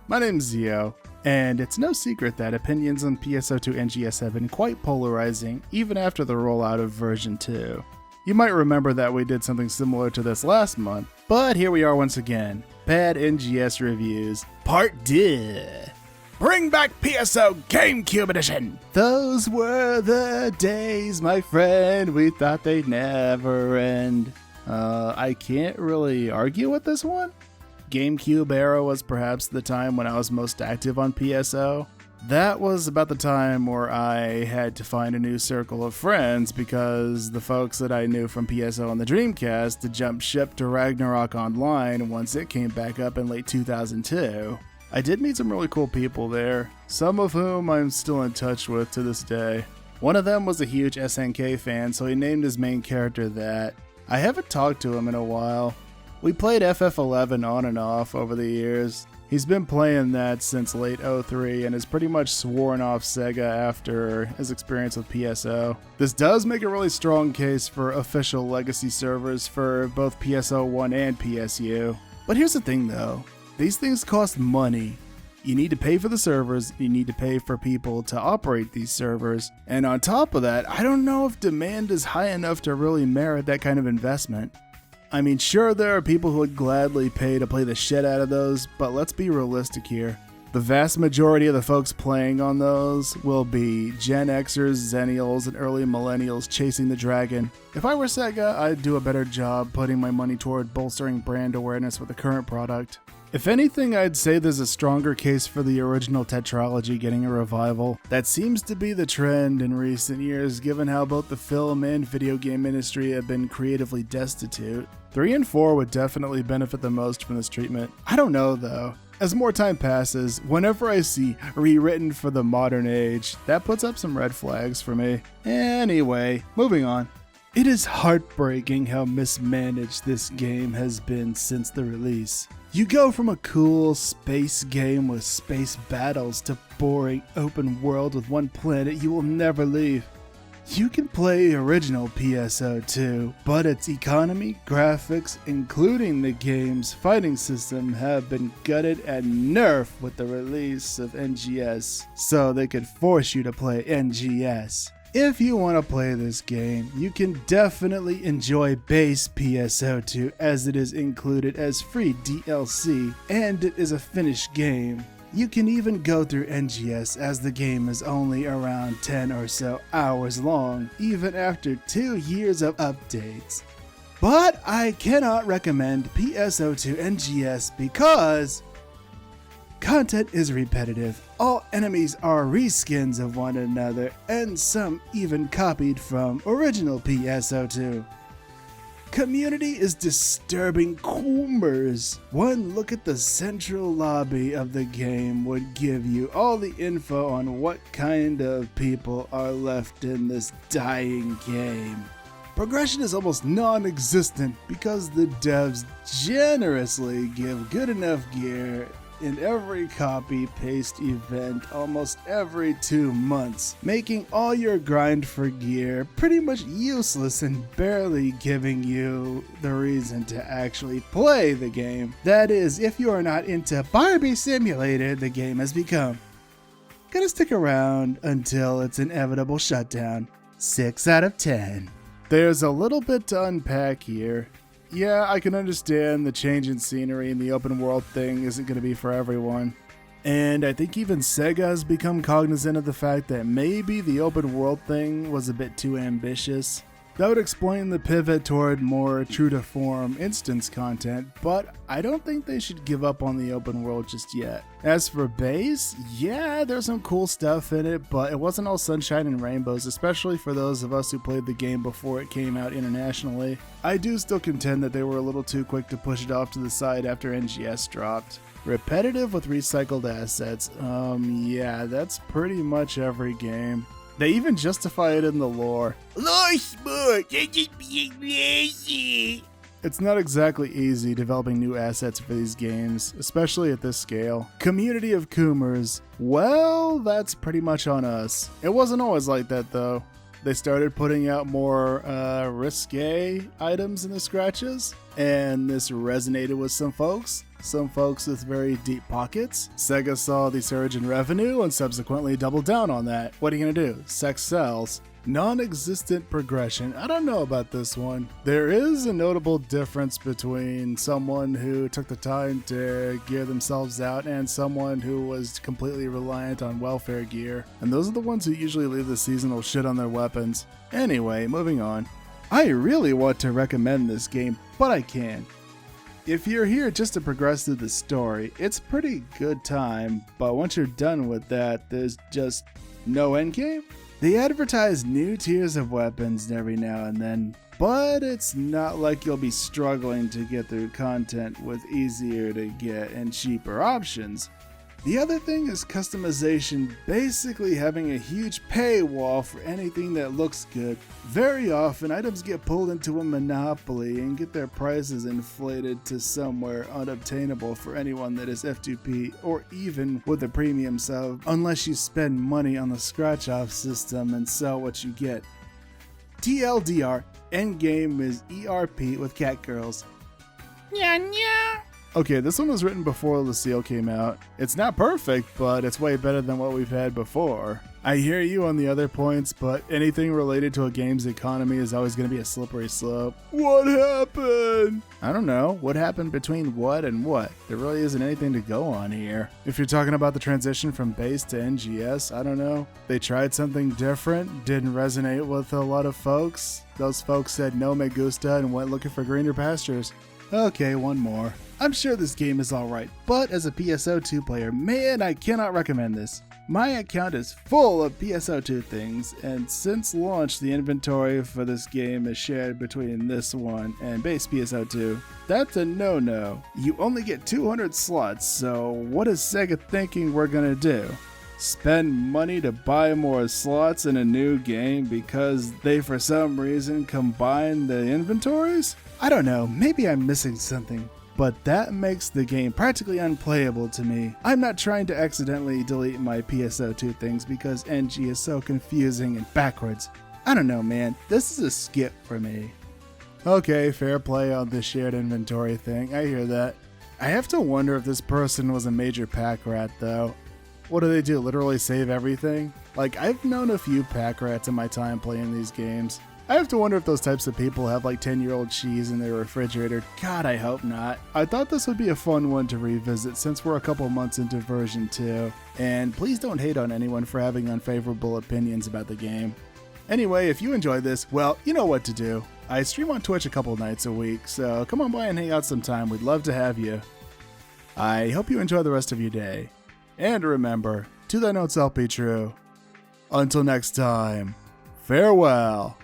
My name's Zio, and it's no secret that opinions on PSO2 NGS have been quite polarizing even after the rollout of version 2. You might remember that we did something similar to this last month, but here we are once again. Bad NGS Reviews, Part 2. Bring back PSO GameCube Edition! Those were the days, my friend, we thought they'd never end. I can't really argue with this one. GameCube era was perhaps the time when I was most active on PSO. That was about the time where I had to find a new circle of friends because the folks that I knew from PSO on the Dreamcast had jumped ship to Ragnarok Online once it came back up in late 2002. I did meet some really cool people there, some of whom I'm still in touch with to this day. One of them was a huge SNK fan, so he named his main character that. I haven't talked to him in a while. We played FF11 on and off over the years. He's been playing that since late 03 and has pretty much sworn off SEGA after his experience with PSO. This does make a really strong case for official legacy servers for both PSO1 and PSU. But here's the thing though, these things cost money. You need to pay for the servers, you need to pay for people to operate these servers, and on top of that, I don't know if demand is high enough to really merit that kind of investment. I mean, sure, there are people who would gladly pay to play the shit out of those, but let's be realistic here. The vast majority of the folks playing on those will be Gen Xers, Zennials, and early Millennials chasing the dragon. If I were SEGA, I'd do a better job putting my money toward bolstering brand awareness with the current product. If anything, I'd say there's a stronger case for the original tetralogy getting a revival. That seems to be the trend in recent years, given how both the film and video game industry have been creatively destitute. 3 and 4 would definitely benefit the most from this treatment. I don't know though. As more time passes, whenever I see rewritten for the modern age, that puts up some red flags for me. Anyway, moving on. It is heartbreaking how mismanaged this game has been since the release. You go from a cool space game with space battles to boring open world with one planet you will never leave. You can play original PSO2, but its economy, graphics, including the game's fighting system have been gutted and nerfed with the release of NGS, so they could force you to play NGS. If you want to play this game, you can definitely enjoy base PSO2 as it is included as free DLC and it is a finished game. You can even go through NGS as the game is only around 10 or so hours long, even after 2 years of updates. But I cannot recommend PSO2 NGS because content is repetitive, all enemies are reskins of one another, and some even copied from original PSO2. Community is disturbing coomers. One look at the central lobby of the game would give you all the info on what kind of people are left in this dying game. Progression is almost non-existent because the devs generously give good enough gear in every copy-paste event almost every 2 months, making all your grind for gear pretty much useless and barely giving you the reason to actually play the game. That is, if you are not into Barbie Simulator, the game has become. Gonna stick around until its inevitable shutdown. 6 out of 10. There's a little bit to unpack here. Yeah, I can understand the change in scenery and the open world thing isn't going to be for everyone. And I think even SEGA has become cognizant of the fact that maybe the open world thing was a bit too ambitious. That would explain the pivot toward more true to form instance content, but I don't think they should give up on the open world just yet. As for base, yeah, there's some cool stuff in it, but it wasn't all sunshine and rainbows, especially for those of us who played the game before it came out internationally. I do still contend that they were a little too quick to push it off to the side after NGS dropped. Repetitive with recycled assets, yeah, that's pretty much every game. They even justify it in the lore. Lore sport, they're just being lazy. It's not exactly easy developing new assets for these games, especially at this scale. Community of Coomers, well, that's pretty much on us. It wasn't always like that though. They started putting out more risque items in the scratches, and this resonated with some folks with very deep pockets. SEGA saw the surge in revenue and subsequently doubled down on that. What are you gonna do? Sex sells. Non-existent progression. I don't know about this one. There is a notable difference between someone who took the time to gear themselves out and someone who was completely reliant on welfare gear. And those are the ones who usually leave the seasonal shit on their weapons. Anyway, moving on. I really want to recommend this game, but I can't. If you're here just to progress through the story, it's a pretty good time, but once you're done with that, there's just no endgame? They advertise new tiers of weapons every now and then, but it's not like you'll be struggling to get through content with easier to get and cheaper options. The other thing is customization, basically having a huge paywall for anything that looks good. Very often, items get pulled into a monopoly and get their prices inflated to somewhere unobtainable for anyone that is F2P or even with a premium sub, unless you spend money on the scratch-off system and sell what you get. TLDR, endgame is ERP with cat girls. Nya nya. Okay, this one was written before Lucille came out. It's not perfect, but it's way better than what we've had before. I hear you on the other points, but anything related to a game's economy is always going to be a slippery slope. What happened? I don't know. What happened between what and what? There really isn't anything to go on here. If you're talking about the transition from base to NGS, I don't know. They tried something different, didn't resonate with a lot of folks. Those folks said no me gusta and went looking for greener pastures. Okay, one more. I'm sure this game is alright, but as a PSO2 player, man, I cannot recommend this. My account is full of PSO2 things, and since launch, the inventory for this game is shared between this one and base PSO2. That's a no-no. You only get 200 slots, so what is SEGA thinking we're gonna do? Spend money to buy more slots in a new game because they for some reason combine the inventories? I don't know, maybe I'm missing something. But that makes the game practically unplayable to me. I'm not trying to accidentally delete my PSO2 things because NG is so confusing and backwards. I don't know, man. This is a skip for me. Okay, fair play on the shared inventory thing. I hear that. I have to wonder if this person was a major pack rat though. What do? Literally save everything? Like, I've known a few pack rats in my time playing these games. I have to wonder if those types of people have like 10-year-old cheese in their refrigerator. God, I hope not. I thought this would be a fun one to revisit since we're a couple months into version 2. And please don't hate on anyone for having unfavorable opinions about the game. Anyway, if you enjoyed this, well, you know what to do. I stream on Twitch a couple nights a week, so come on by and hang out sometime. We'd love to have you. I hope you enjoy the rest of your day. And remember, to thine own self be true. Until next time, farewell.